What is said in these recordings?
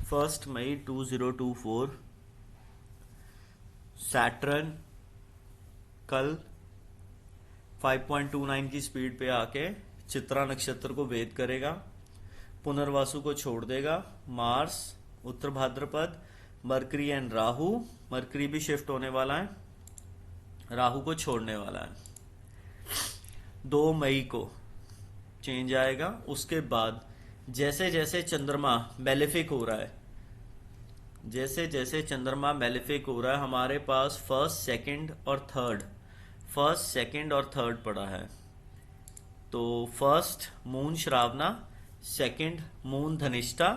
1 मई 2024 Saturn कल 5.29 की speed पे आके चित्रा नक्षत्र को वेद करेगा, पुनर्वासु को छोड़ देगा। Mars, Uttara Bhadrapada, Mercury and Rahu, Mercury भी शिफ्ट होने वाला है, राहु को छोड़ने वाला है। 2 मई को चेंज आएगा। उसके बाद जैसे जैसे चंद्रमा मेलेफिक हो रहा है, जैसे जैसे चंद्रमा मेलेफिक हो रहा है, हमारे पास फर्स्ट सेकंड और थर्ड पड़ा है। तो first moon Shravana, second moon Dhanishta,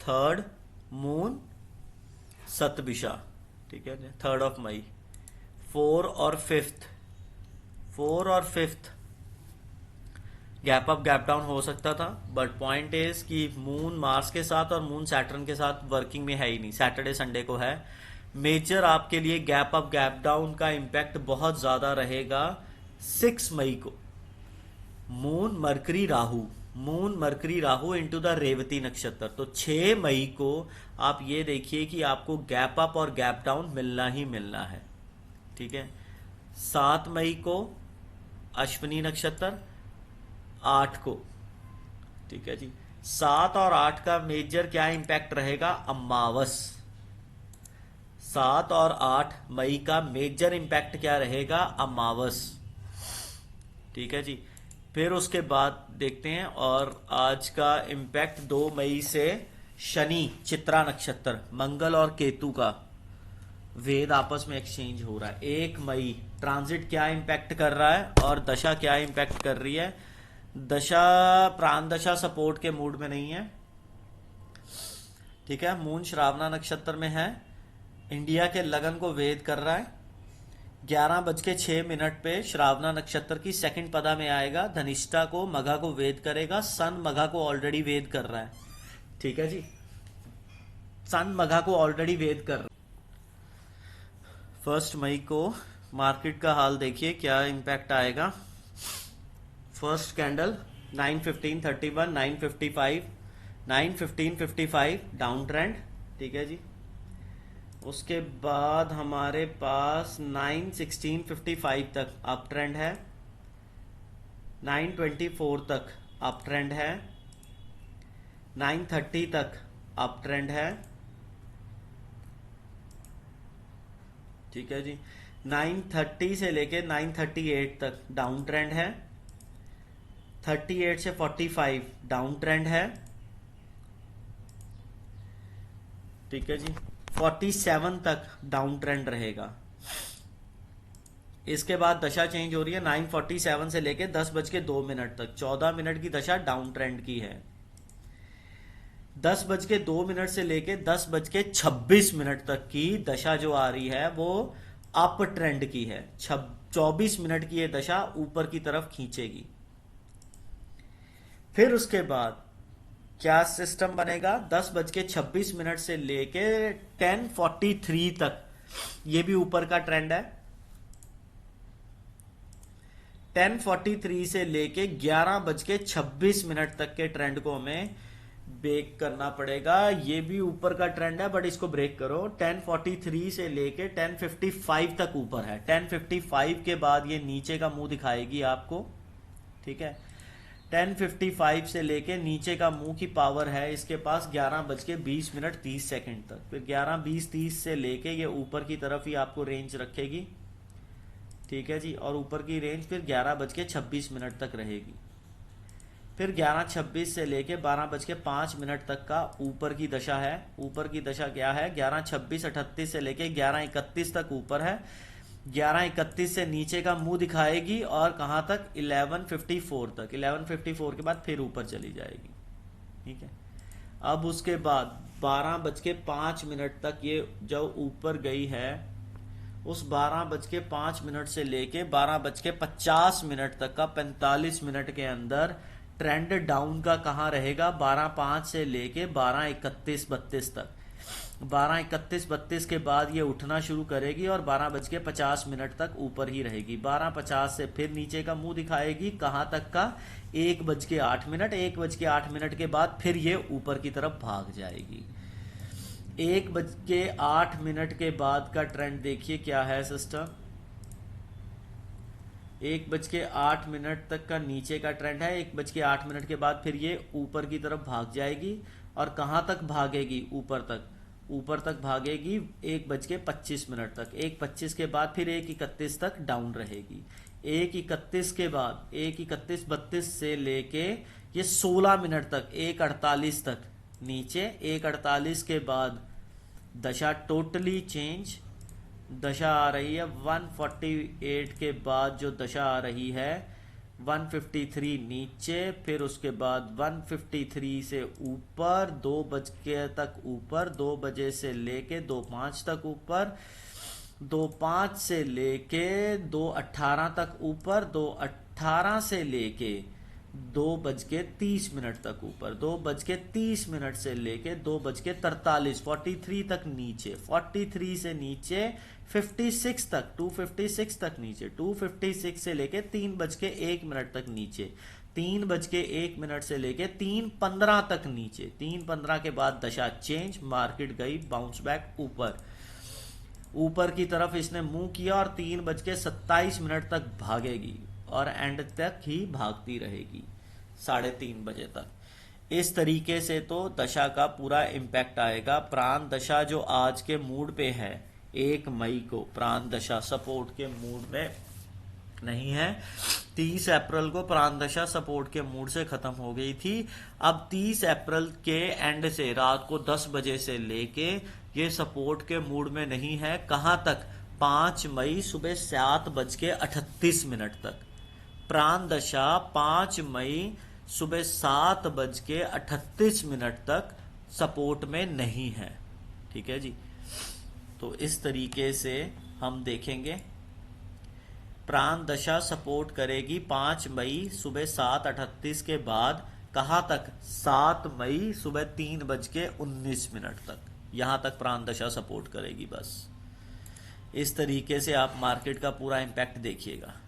third moon Shatabhisha, ठीक है, 3 मई। 4 और 5th gap up gap down हो सकता था, बट पॉइंट इज कि मून मार्स के साथ और मून सैटर्न के साथ वर्किंग में है ही नहीं, सैटरडे संडे को है। मेजर आपके लिए गैप अप गैप डाउन का इंपैक्ट बहुत ज्यादा रहेगा 6 मई को। Moon Mercury Rahu into the Revati nakshatra. तो 6 मई को आप ये देखिए कि आपको गैप अप और गैप डाउन मिलना ही मिलना है, ठीक है। 7 मई को अश्विनी नक्षत्र, 8 को, ठीक है जी। 7 और 8 का मेजर क्या इंपैक्ट रहेगा? अमावस। 7 और 8 मई का मेजर इंपैक्ट क्या रहेगा? अमावस, ठीक है जी। फिर उसके बाद देखते हैं, और आज का इंपैक्ट 2 मई से शनि चित्रा नक्षत्र, मंगल और केतु का वेद आपस में एक्सचेंज हो रहा है। 1 मई ट्रांजिट क्या इंपैक्ट कर रहा है और दशा क्या इंपैक्ट कर रही है? दशा प्राण दशा सपोर्ट के मूड में नहीं है, ठीक है। मून श्रावणा नक्षत्र में है, इंडिया के लगन को वेद कर रहा है। 11:06 पे श्रावणा नक्षत्र की सेकंड पदा में आएगा, धनिष्ठा को मघा को वेद करेगा। सन मघा को ऑलरेडी वेद कर रहा है, ठीक है जी, सन मघा को ऑलरेडी वेद कर रहा है। 1 मई को मार्केट का हाल देखिए क्या इंपैक्ट आएगा। फर्स्ट कैंडल 9:15:31, 9:55, 9:15:55 डाउन ट्रेंड, ठीक है जी। उसके बाद हमारे पास 9:16:55 तक अप ट्रेंड है, 9:24 तक अप ट्रेंड है, 9:30 तक अप ट्रेंड है, ठीक है जी। 9:30 से लेके 9:38 तक डाउन ट्रेंड है, 38 से 45 डाउन ट्रेंड है, ठीक है जी। 47 तक डाउन ट्रेंड रहेगा। इसके बाद दशा चेंज हो रही है 9:47 से लेके 10:02 तक, 14 मिनट की दशा डाउन ट्रेंड की है। 10:02 से लेके 10:26 तक की दशा जो आ रही है वो अप ट्रेंड की है। 24 मिनट की ये दशा ऊपर की तरफ खींचेगी। फिर उसके बाद क्या सिस्टम बनेगा? 10:26 से लेके 10:43 तक ये भी ऊपर का ट्रेंड है। 10:43 से लेके 11:26 तक के ट्रेंड को हमें ब्रेक करना पड़ेगा। ये भी ऊपर का ट्रेंड है, बट इसको ब्रेक करो। 10:43 से लेके 10:55 तक ऊपर है। 10:55 के बाद ये नीचे का मुंह दिखाएगी आपको, ठीक है। 10:55 से लेके नीचे का मुंह की पावर है इसके पास 11:20:30 तक। फिर 11:20:30 से लेके ये ऊपर की तरफ ही आपको रेंज रखेगी, ठीक है जी। और ऊपर की रेंज फिर 11:26 तक रहेगी। फिर 11:26 से लेके 12:05 तक का ऊपर की दशा है। ऊपर की दशा क्या है? 11:26:38 से लेके 11:31 तक ऊपर है। 11:31 से नीचे का मुंह दिखाएगी और कहां तक? 11:54 तक। 11:54 के बाद फिर ऊपर चली जाएगी, ठीक है। अब उसके बाद 12:05 तक ये जो ऊपर गई है, उस 12:05 से लेके 12:50 तक का 45 मिनट के अंदर ट्रेंड डाउन का कहां रहेगा? 12:05 से लेके 12:31-32 तक। 12:31-32 के बाद ये उठना शुरू करेगी और 12:50 तक ऊपर ही रहेगी। 12:50 से फिर नीचे का मुंह दिखाएगी, कहां तक का? 1:08। 1:08 के बाद फिर ये ऊपर की तरफ भाग जाएगी। 1:08 के बाद का ट्रेंड देखिए क्या है सिस्टम। 1:08 तक का नीचे का ट्रेंड है। 1:08 के बाद फिर ये ऊपर की तरफ भाग जाएगी और कहां तक भागेगी, ऊपर तक भागेगी 1:25 तक। 1:25 के बाद फिर 1:31 तक डाउन रहेगी। 1:31 के बाद 1:31-32 से लेके ये 16 मिनट तक 1:48 तक नीचे। 1:48 के बाद दशा टोटली चेंज, दशा आ रही है 148 के बाद जो दशा आ रही है 153 नीचे, फिर उसके बाद 153 से ऊपर 2 बजे तक ऊपर, 2 बजे से लेके 2:05 तक ऊपर, 2:05 से लेके 2:18 तक ऊपर, 2:18 से लेके 2:30 तक ऊपर, 2:30 से लेके 2:43 43 तक नीचे, 43 से नीचे 56 तक, 256 तक नीचे, 256 से लेके 3:01 तक नीचे, 3:01 से लेके 3:15 तक नीचे, 3:15 के बाद दशा चेंज, मार्केट गई बाउंस बैक ऊपर की तरफ इसने मूव किया और 3:27 तक भागेगी और एंड तक ही भागती रहेगी 3:30 बजे तक। इस तरीके से तो दशा का पूरा इम्पैक्ट आएगा। प्राण दशा जो आज के मूड पे है, 1 मई को प्राण दशा सपोर्ट के मूड में नहीं है। 30 अप्रैल को प्राण दशा सपोर्ट के मूड से खत्म हो गई थी। अब 30 अप्रैल के एंड से रात को 10 बजे से लेके ये सपोर्ट के मूड में नहीं है। कहां तक? 5 मई सुबह 7:38 तक। प्राण दशा 5 मई सुबह 7:38 तक सपोर्ट में नहीं है। ठीक है जी। तो इस तरीके से हम देखेंगे प्राण दशा सपोर्ट करेगी 5 मई सुबह 7:38 के बाद कहां तक? 7 मई सुबह 3:19 तक। यहां तक प्राण दशा सपोर्ट करेगी। बस इस तरीके से आप मार्केट का पूरा इंपैक्ट देखिएगा।